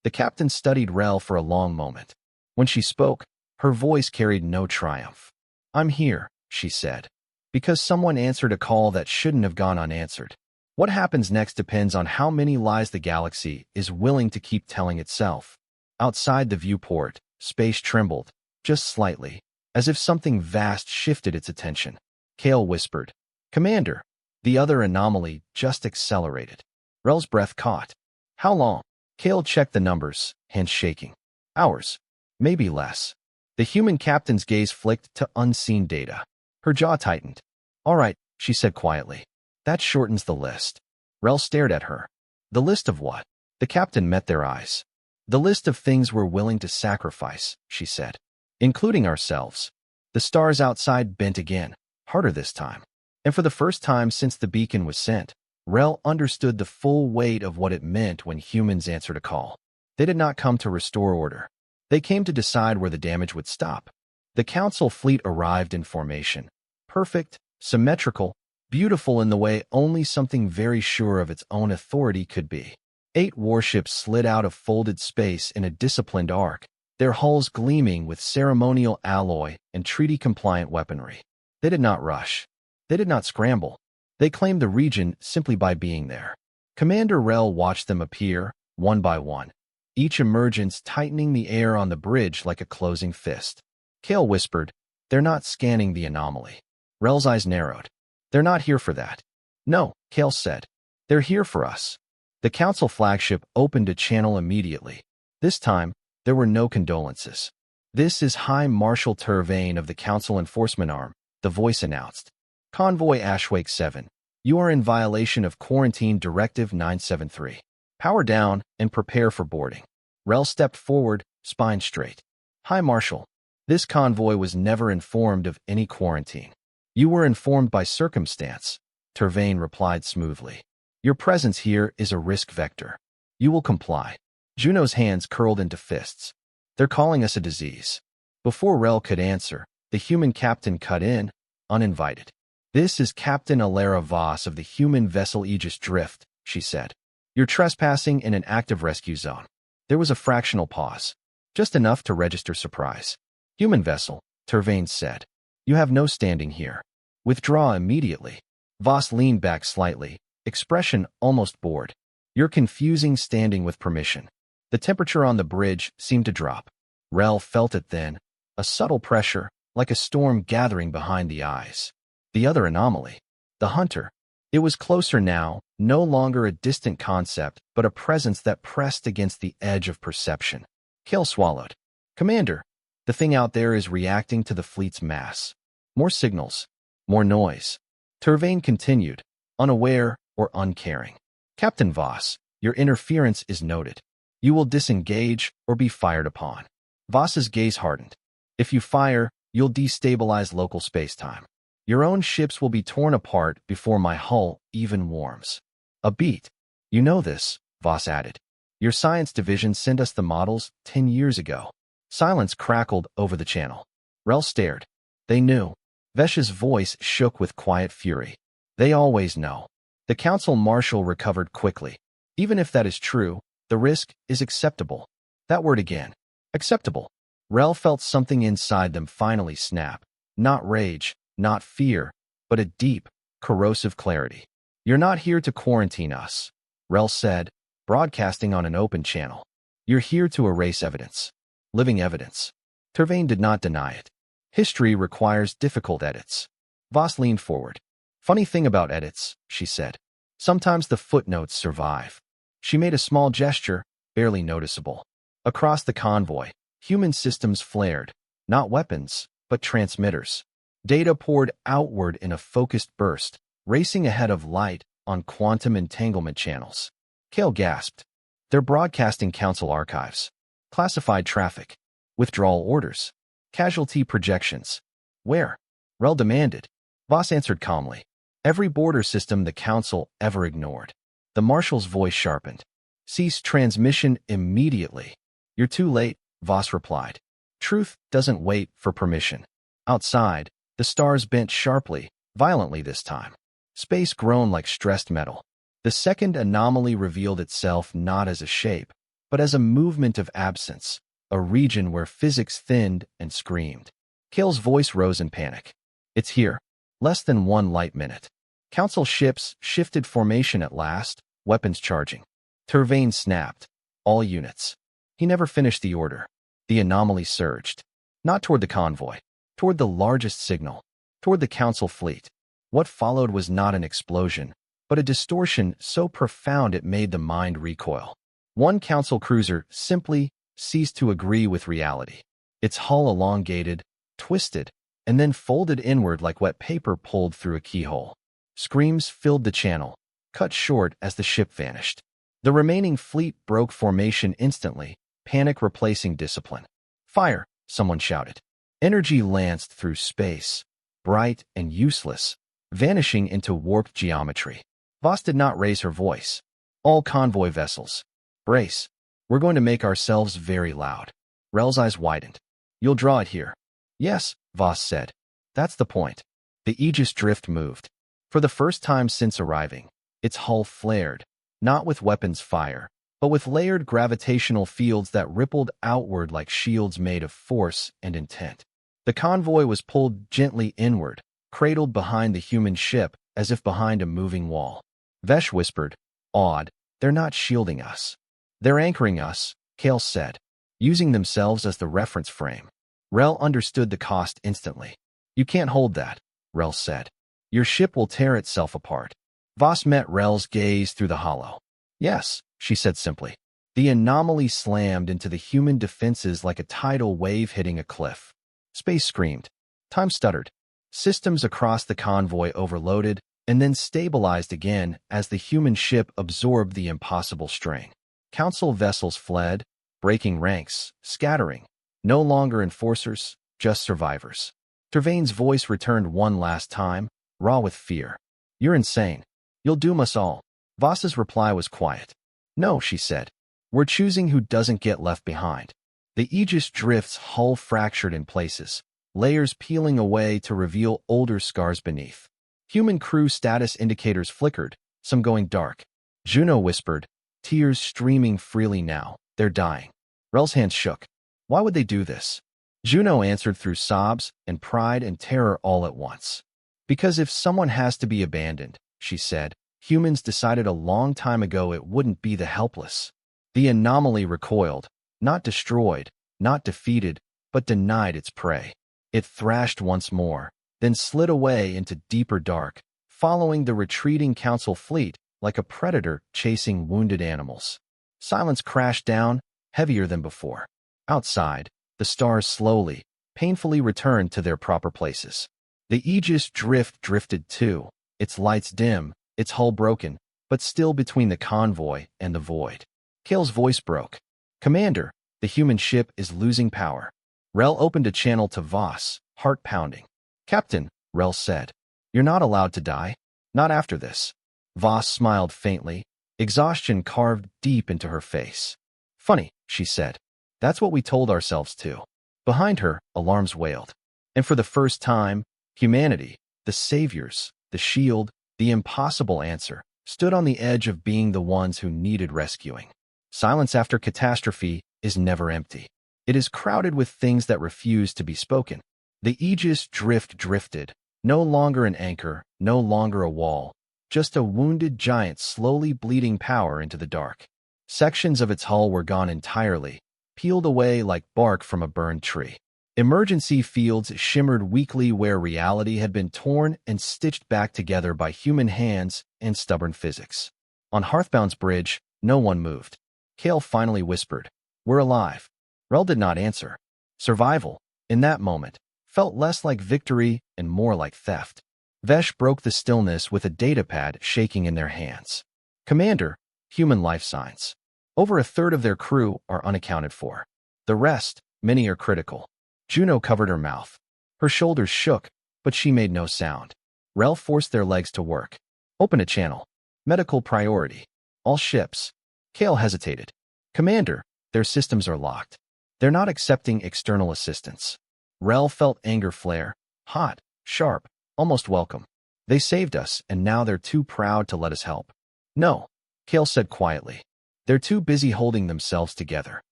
The captain studied Rel for a long moment. When she spoke, her voice carried no triumph. I'm here, she said. Because someone answered a call that shouldn't have gone unanswered. What happens next depends on how many lies the galaxy is willing to keep telling itself. Outside the viewport, space trembled, just slightly, as if something vast shifted its attention. Kale whispered, Commander, The other anomaly just accelerated. Rel's breath caught. How long? Kale checked the numbers, hands shaking. Hours. Maybe less. The human captain's gaze flicked to unseen data. Her jaw tightened. All right, she said quietly. That shortens the list. Rel stared at her. The list of what? The captain met their eyes. The list of things we're willing to sacrifice, she said. Including ourselves. The stars outside bent again, harder this time. And for the first time since the beacon was sent, Rel understood the full weight of what it meant when humans answered a call. They did not come to restore order. They came to decide where the damage would stop. The council fleet arrived in formation. Perfect, symmetrical, beautiful in the way only something very sure of its own authority could be. 8 warships slid out of folded space in a disciplined arc, their hulls gleaming with ceremonial alloy and treaty-compliant weaponry. They did not rush. They did not scramble. They claimed the region simply by being there. Commander Rel watched them appear, one by one, each emergence tightening the air on the bridge like a closing fist. Kale whispered, "They're not scanning the anomaly." Rel's eyes narrowed. "They're not here for that." "No," Kale said. "They're here for us." The council flagship opened a channel immediately. This time, there were no condolences. "This is High Marshal Turvain of the Council Enforcement Arm," the voice announced. "Convoy Ashwake 7. You are in violation of Quarantine Directive 973. Power down and prepare for boarding." Rel stepped forward, spine straight. "High Marshal, this convoy was never informed of any quarantine." "You were informed by circumstance," Turvain replied smoothly. "Your presence here is a risk vector. You will comply." Juno's hands curled into fists. "They're calling us a disease." Before Rel could answer, the human captain cut in, uninvited. "This is Captain Alara Voss of the human vessel Aegis Drift," she said. "You're trespassing in an active rescue zone." There was a fractional pause, just enough to register surprise. "Human vessel," Turvain said. "You have no standing here. Withdraw immediately." Voss leaned back slightly, expression almost bored. "You're confusing standing with permission." The temperature on the bridge seemed to drop. Rel felt it then, a subtle pressure, like a storm gathering behind the eyes. The other anomaly. The hunter. It was closer now, no longer a distant concept, but a presence that pressed against the edge of perception. Kale swallowed. "Commander, the thing out there is reacting to the fleet's mass. More signals. More noise." Turvain continued, unaware or uncaring. "Captain Voss, your interference is noted. You will disengage or be fired upon." Voss's gaze hardened. "If you fire, you'll destabilize local spacetime. Your own ships will be torn apart before my hull even warms." "A beat. You know this," Voss added. "Your science division sent us the models 10 years ago." Silence crackled over the channel. Rel stared. They knew. Vesh's voice shook with quiet fury. "They always know." The council marshal recovered quickly. "Even if that is true, the risk is acceptable." That word again. Acceptable. Rel felt something inside them finally snap. Not rage, not fear, but a deep, corrosive clarity. "You're not here to quarantine us," Rel said, broadcasting on an open channel. "You're here to erase evidence. Living evidence." Turvain did not deny it. "History requires difficult edits." Voss leaned forward. "Funny thing about edits," she said. "Sometimes the footnotes survive." She made a small gesture, barely noticeable. Across the convoy, human systems flared. Not weapons, but transmitters. Data poured outward in a focused burst, racing ahead of light on quantum entanglement channels. Kale gasped. "They're broadcasting council archives. Classified traffic. Withdrawal orders. Casualty projections." "Where?" Rel demanded. Voss answered calmly. "Every border system the council ever ignored." The marshal's voice sharpened. "Cease transmission immediately." "You're too late," Voss replied. "Truth doesn't wait for permission." Outside, the stars bent sharply, violently this time. Space groaned like stressed metal. The second anomaly revealed itself not as a shape, but as a movement of absence, a region where physics thinned and screamed. Kale's voice rose in panic. "It's here. Less than 1 light minute." Council ships shifted formation at last, weapons charging. Turvain snapped. "All units." He never finished the order. The anomaly surged. Not toward the convoy. Toward the largest signal. Toward the council fleet. What followed was not an explosion, but a distortion so profound it made the mind recoil. One council cruiser simply ceased to agree with reality. Its hull elongated, twisted, and then folded inward like wet paper pulled through a keyhole. Screams filled the channel, cut short as the ship vanished. The remaining fleet broke formation instantly, panic replacing discipline. "Fire!" someone shouted. Energy lanced through space, bright and useless, vanishing into warped geometry. Voss did not raise her voice. "All convoy vessels, brace. We're going to make ourselves very loud." Rel's eyes widened. "You'll draw it here." "Yes," Voss said. "That's the point." The Aegis drift moved. For the first time since arriving, its hull flared, not with weapons fire, but with layered gravitational fields that rippled outward like shields made of force and intent. The convoy was pulled gently inward, cradled behind the human ship as if behind a moving wall. Vesh whispered, awed, "They're not shielding us. They're anchoring us," Kale said, using themselves as the reference frame. Rel understood the cost instantly. "You can't hold that," Rel said. "Your ship will tear itself apart." Voss met Rel's gaze through the hollow. "Yes," she said simply. The anomaly slammed into the human defenses like a tidal wave hitting a cliff. Space screamed. Time stuttered. Systems across the convoy overloaded and then stabilized again as the human ship absorbed the impossible strain. Council vessels fled, breaking ranks, scattering. No longer enforcers, just survivors. Tervain's voice returned one last time, raw with fear. "You're insane. You'll doom us all." Voss's reply was quiet. "No," she said. "We're choosing who doesn't get left behind." The Aegis drift's hull fractured in places, layers peeling away to reveal older scars beneath. Human crew status indicators flickered, some going dark. Juno whispered, tears streaming freely now. "They're dying." Rel's hands shook. "Why would they do this?" Juno answered through sobs and pride and terror all at once. "Because if someone has to be abandoned," she said, "humans decided a long time ago it wouldn't be the helpless." The anomaly recoiled, not destroyed, not defeated, but denied its prey. It thrashed once more, then slid away into deeper dark, following the retreating council fleet like a predator chasing wounded animals. Silence crashed down, heavier than before. Outside, the stars slowly, painfully returned to their proper places. The Aegis drift drifted too, its lights dim, its hull broken, but still between the convoy and the void. Kale's voice broke. "Commander, the human ship is losing power." Rel opened a channel to Voss, heart pounding. "Captain," Rel said, "you're not allowed to die. Not after this." Voss smiled faintly, exhaustion carved deep into her face. "Funny," she said. "That's what we told ourselves too." Behind her, alarms wailed. And for the first time, humanity, the saviors, the shield, the impossible answer, stood on the edge of being the ones who needed rescuing. Silence after catastrophe is never empty. It is crowded with things that refuse to be spoken. The Aegis drifted, no longer an anchor, no longer a wall, just a wounded giant slowly bleeding power into the dark. Sections of its hull were gone entirely, peeled away like bark from a burned tree. Emergency fields shimmered weakly where reality had been torn and stitched back together by human hands and stubborn physics. On Hearthbound's bridge, no one moved. Kale finally whispered, "We're alive." Rel did not answer. Survival, in that moment, felt less like victory and more like theft. Vesh broke the stillness with a datapad shaking in their hands. "Commander, human life signs. Over a third of their crew are unaccounted for. The rest, many are critical." Juno covered her mouth. Her shoulders shook, but she made no sound. Rel forced their legs to work. "Open a channel. Medical priority. All ships." Kale hesitated. "Commander, their systems are locked. They're not accepting external assistance." Rel felt anger flare, hot, sharp, almost welcome. "They saved us, and now they're too proud to let us help." "No," Kale said quietly. "They're too busy holding themselves together."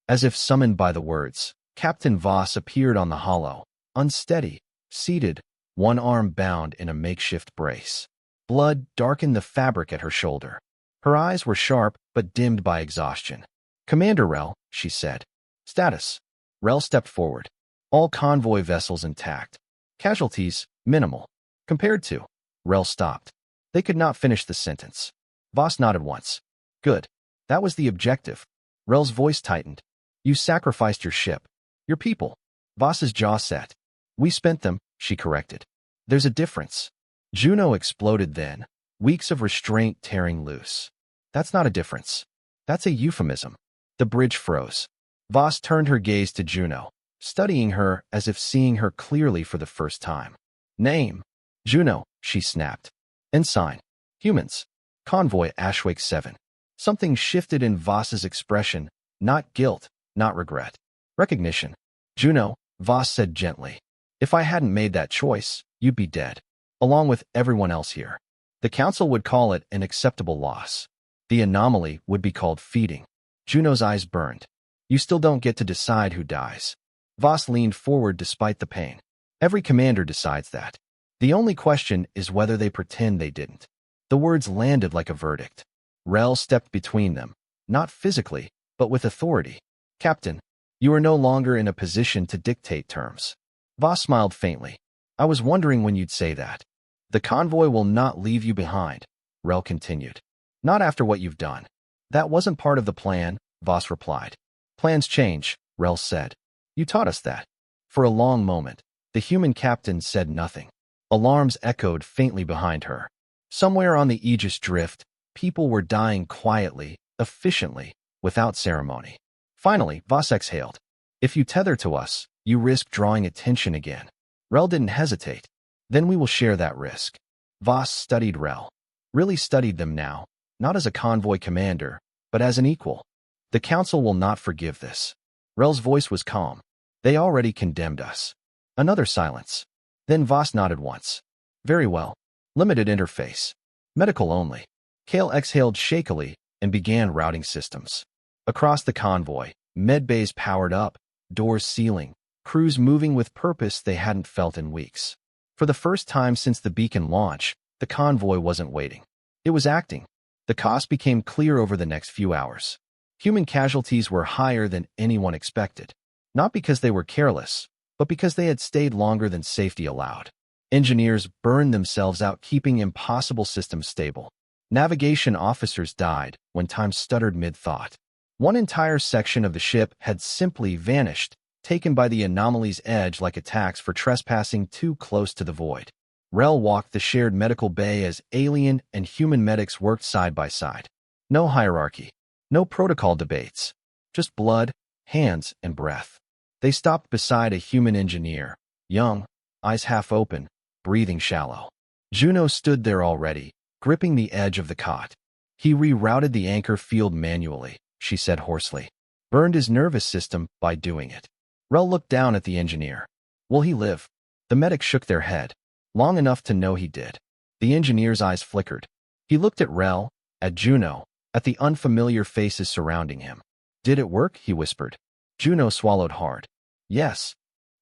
As if summoned by the words, Captain Voss appeared on the hollow, unsteady, seated, one arm bound in a makeshift brace. Blood darkened the fabric at her shoulder. Her eyes were sharp but dimmed by exhaustion. "Commander Rel," she said. "Status." Rel stepped forward. "All convoy vessels intact. Casualties, minimal. Compared to." Rel stopped. They could not finish the sentence. Voss nodded once. Good. That was the objective. Rel's voice tightened. You sacrificed your ship. Your people. Voss's jaw set. We spent them, she corrected. There's a difference. Juno exploded then, weeks of restraint tearing loose. That's not a difference. That's a euphemism. The bridge froze. Voss turned her gaze to Juno, studying her as if seeing her clearly for the first time. Name. Juno, she snapped. Ensign. Humans. Convoy HFY 7. Something shifted in Voss's expression, not guilt, not regret. Recognition. Juno, Voss said gently. If I hadn't made that choice, you'd be dead, along with everyone else here. The council would call it an acceptable loss. The anomaly would be called feeding. Juno's eyes burned. You still don't get to decide who dies. Voss leaned forward despite the pain. Every commander decides that. The only question is whether they pretend they didn't. The words landed like a verdict. Rel stepped between them, not physically, but with authority. Captain, you are no longer in a position to dictate terms. Voss smiled faintly. I was wondering when you'd say that. The convoy will not leave you behind, Rel continued. Not after what you've done. That wasn't part of the plan, Voss replied. Plans change, Rel said. You taught us that. For a long moment, the human captain said nothing. Alarms echoed faintly behind her. Somewhere on the Aegis Drift, people were dying quietly, efficiently, without ceremony. Finally, Voss exhaled. If you tether to us, you risk drawing attention again. Rel didn't hesitate. Then we will share that risk. Voss studied Rel. Really studied them now, not as a convoy commander, but as an equal. The council will not forgive this. Rel's voice was calm. They already condemned us. Another silence. Then Voss nodded once. Very well. Limited interface. Medical only. Kale exhaled shakily and began routing systems. Across the convoy, medbays powered up, doors sealing, crews moving with purpose they hadn't felt in weeks. For the first time since the beacon launch, the convoy wasn't waiting. It was acting. The cost became clear over the next few hours. Human casualties were higher than anyone expected. Not because they were careless, but because they had stayed longer than safety allowed. Engineers burned themselves out keeping impossible systems stable. Navigation officers died when time stuttered mid-thought. One entire section of the ship had simply vanished, taken by the anomaly's edge like attacks for trespassing too close to the void. Rel walked the shared medical bay as alien and human medics worked side by side. No hierarchy. No protocol debates. Just blood, hands, and breath. They stopped beside a human engineer, young, eyes half open, breathing shallow. Juno stood there already, gripping the edge of the cot. He rerouted the anchor field manually, she said hoarsely. Burned his nervous system by doing it. Rel looked down at the engineer. Will he live? The medics shook their head. Long enough to know he did. The engineer's eyes flickered. He looked at Rel, at Juno, at the unfamiliar faces surrounding him. Did it work? He whispered. Juno swallowed hard. Yes.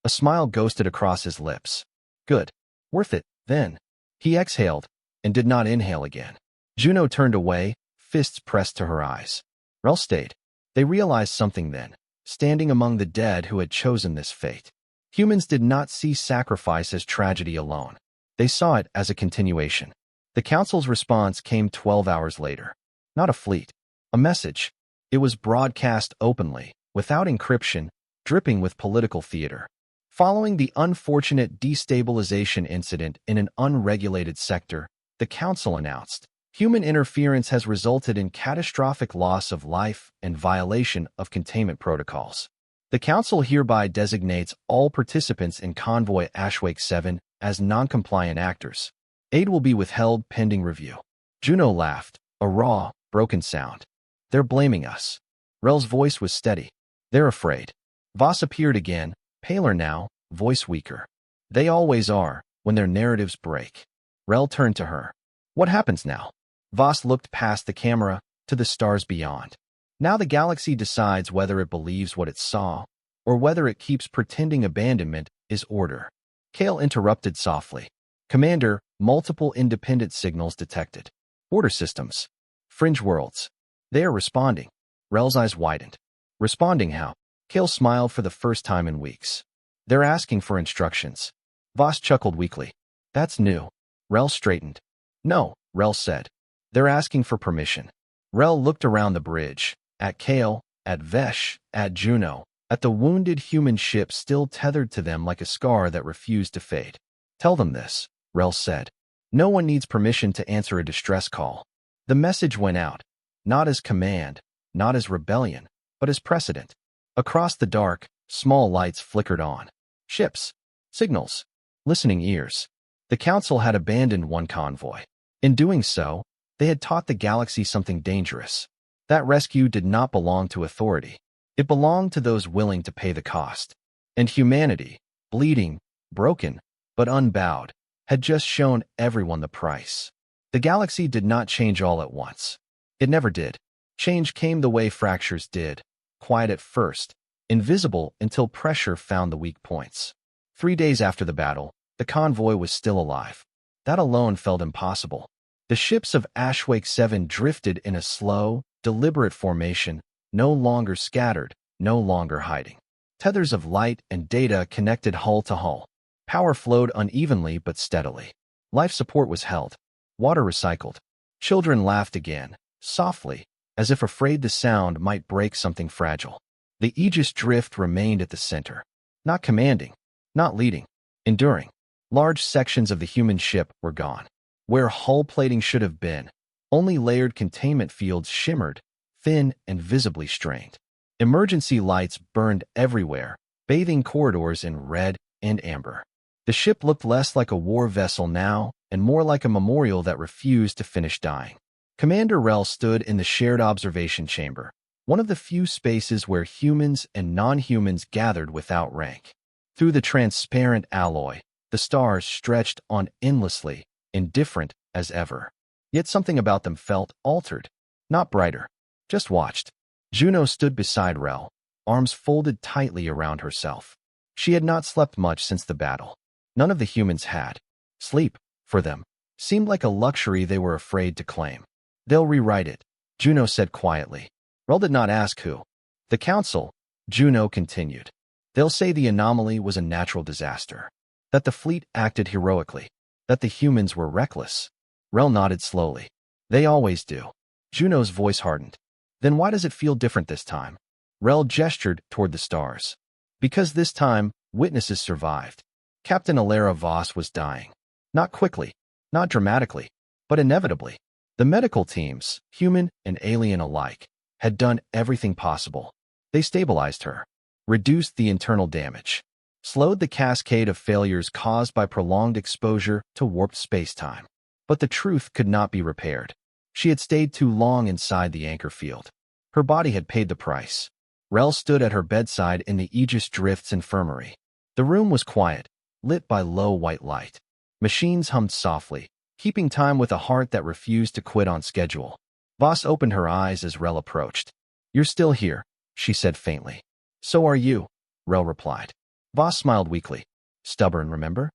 A smile ghosted across his lips. Good. Worth it, then. He exhaled, and did not inhale again. Juno turned away, fists pressed to her eyes. Rel stayed. They realized something then, standing among the dead who had chosen this fate. Humans did not see sacrifice as tragedy alone. They saw it as a continuation. The council's response came 12 hours later. Not a fleet. A message. It was broadcast openly, without encryption, dripping with political theater. Following the unfortunate destabilization incident in an unregulated sector, the council announced, human interference has resulted in catastrophic loss of life and violation of containment protocols. The council hereby designates all participants in Convoy HFY 7 as non-compliant actors. Aid will be withheld pending review. Juno laughed, a raw, broken sound. They're blaming us. Rel's voice was steady. They're afraid. Voss appeared again, paler now, voice weaker. They always are, when their narratives break. Rel turned to her. What happens now? Voss looked past the camera, to the stars beyond. Now the galaxy decides whether it believes what it saw, or whether it keeps pretending abandonment is order. Kale interrupted softly. Commander, multiple independent signals detected. Order systems. Fringe worlds. They are responding. Rel's eyes widened. Responding how? Kale smiled for the first time in weeks. They're asking for instructions. Voss chuckled weakly. That's new. Rel straightened. No, Rel said. They're asking for permission. Rel looked around the bridge, at Kale, at Vesh, at Juno, at the wounded human ship still tethered to them like a scar that refused to fade. Tell them this, Rel said. No one needs permission to answer a distress call. The message went out, not as command, not as rebellion, but as precedent. Across the dark, small lights flickered on. Ships, signals, listening ears. The Council had abandoned one convoy. In doing so, they had taught the galaxy something dangerous. That rescue did not belong to authority. It belonged to those willing to pay the cost. And humanity, bleeding, broken, but unbowed, had just shown everyone the price. The galaxy did not change all at once. It never did. Change came the way fractures did, quiet at first, invisible until pressure found the weak points. 3 days after the battle, the convoy was still alive. That alone felt impossible. The ships of HFY 7 drifted in a slow, deliberate formation, no longer scattered, no longer hiding. Tethers of light and data connected hull to hull. Power flowed unevenly but steadily. Life support was held. Water recycled. Children laughed again, softly, as if afraid the sound might break something fragile. The Aegis drift remained at the center. Not commanding, not leading, enduring. Large sections of the human ship were gone. Where hull plating should have been, only layered containment fields shimmered, thin and visibly strained. Emergency lights burned everywhere, bathing corridors in red and amber. The ship looked less like a war vessel now and more like a memorial that refused to finish dying. Commander Rel stood in the shared observation chamber, one of the few spaces where humans and non-humans gathered without rank. Through the transparent alloy, the stars stretched on endlessly, indifferent as ever. Yet something about them felt altered, not brighter, just watched. Juno stood beside Rel, arms folded tightly around herself. She had not slept much since the battle. None of the humans had. Sleep, for them, seemed like a luxury they were afraid to claim. They'll rewrite it, Juno said quietly. Rel did not ask who. The Council, Juno continued. They'll say the anomaly was a natural disaster, that the fleet acted heroically, that the humans were reckless. Rel nodded slowly. They always do. Juno's voice hardened. Then why does it feel different this time? Rel gestured toward the stars. Because this time, witnesses survived. Captain Alara Voss was dying. Not quickly, not dramatically, but inevitably. The medical teams, human and alien alike, had done everything possible. They stabilized her, reduced the internal damage, slowed the cascade of failures caused by prolonged exposure to warped space-time. But the truth could not be repaired. She had stayed too long inside the anchor field. Her body had paid the price. Rel stood at her bedside in the Aegis Drift's infirmary. The room was quiet, lit by low white light. Machines hummed softly, keeping time with a heart that refused to quit on schedule. Voss opened her eyes as Rel approached. You're still here, she said faintly. So are you, Rel replied. Voss smiled weakly. Stubborn, remember?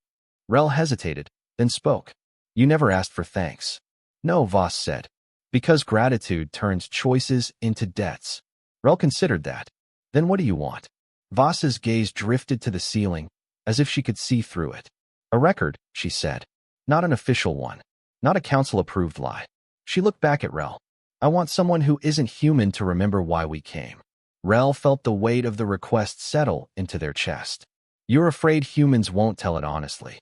Rel hesitated, then spoke. You never asked for thanks. No, Voss said. Because gratitude turns choices into debts. Rel considered that. Then what do you want? Voss's gaze drifted to the ceiling, as if she could see through it. A record, she said. Not an official one. Not a council-approved lie. She looked back at Rel. I want someone who isn't human to remember why we came. Rel felt the weight of the request settle into their chest. You're afraid humans won't tell it honestly.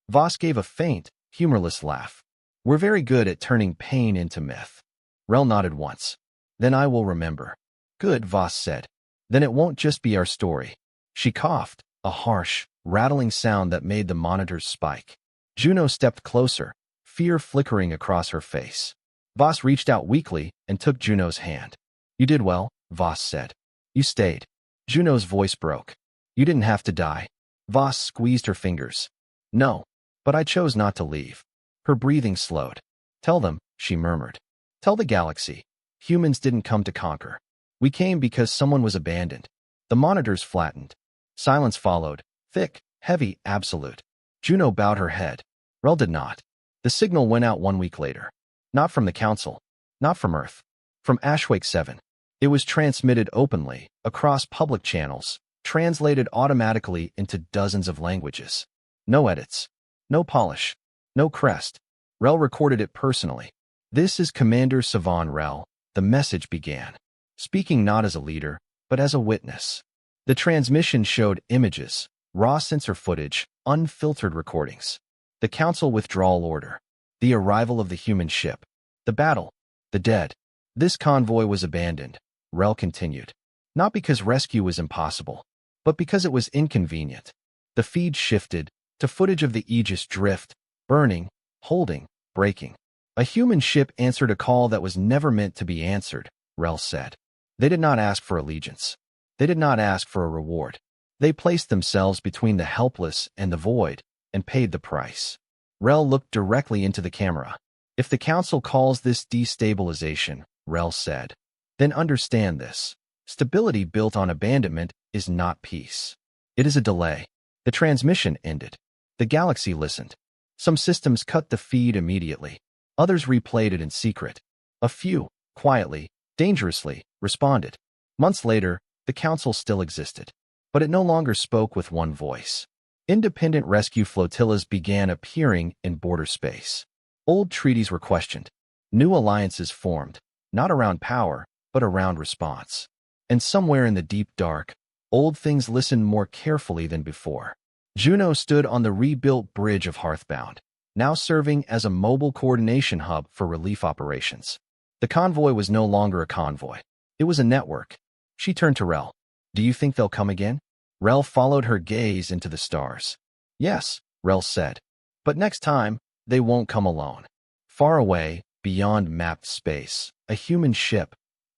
Voss gave a faint, humorless laugh. We're very good at turning pain into myth. Rel nodded once. Then I will remember. Good, Voss said. Then it won't just be our story. She coughed, a harsh, rattling sound that made the monitors spike. Juno stepped closer, fear flickering across her face. Voss reached out weakly and took Juno's hand. You did well, Voss said. You stayed. Juno's voice broke. You didn't have to die. Voss squeezed her fingers. No, but I chose not to leave. Her breathing slowed. Tell them, she murmured. Tell the galaxy. Humans didn't come to conquer. We came because someone was abandoned. The monitors flattened. Silence followed, thick, heavy, absolute. Juno bowed her head. Rel did not. The signal went out 1 week later. Not from the Council. Not from Earth. From HFY 7. It was transmitted openly, across public channels, translated automatically into dozens of languages. No edits. No polish. No crest. Rel recorded it personally. "This is Commander Savan Rel," the message began, speaking not as a leader, but as a witness. The transmission showed images, raw sensor footage, unfiltered recordings. The Council withdrawal order. The arrival of the human ship. The battle. The dead. This convoy was abandoned, Rel continued. Not because rescue was impossible, but because it was inconvenient. The feed shifted to footage of the Aegis drift, burning, holding, breaking. "A human ship answered a call that was never meant to be answered," Rel said. "They did not ask for allegiance. They did not ask for a reward. They placed themselves between the helpless and the void and paid the price." Rel looked directly into the camera. "If the Council calls this destabilization," Rel said, "then understand this. Stability built on abandonment is not peace. It is a delay." The transmission ended. The galaxy listened. Some systems cut the feed immediately. Others replayed it in secret. A few, quietly, dangerously, responded. Months later, the Council still existed, but it no longer spoke with one voice. Independent rescue flotillas began appearing in border space. Old treaties were questioned. New alliances formed, not around power, but around response. And somewhere in the deep dark, old things listened more carefully than before. Juno stood on the rebuilt bridge of Hearthbound, now serving as a mobile coordination hub for relief operations. The convoy was no longer a convoy. It was a network. She turned to Rel. "Do you think they'll come again?" Rel followed her gaze into the stars. "Yes," Rel said. "But next time, they won't come alone." Far away, beyond mapped space, a human ship,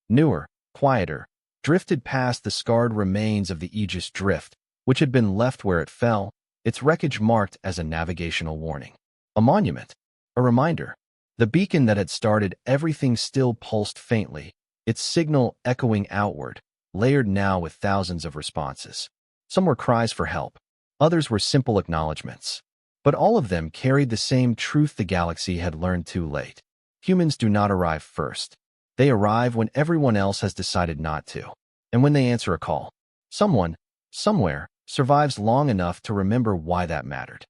newer, quieter, drifted past the scarred remains of the Aegis drift, which had been left where it fell, its wreckage marked as a navigational warning. A monument. A reminder. The beacon that had started everything still pulsed faintly, its signal echoing outward, layered now with thousands of responses. Some were cries for help. Others were simple acknowledgments. But all of them carried the same truth the galaxy had learned too late. Humans do not arrive first. They arrive when everyone else has decided not to. And when they answer a call, someone, somewhere, survives long enough to remember why that mattered.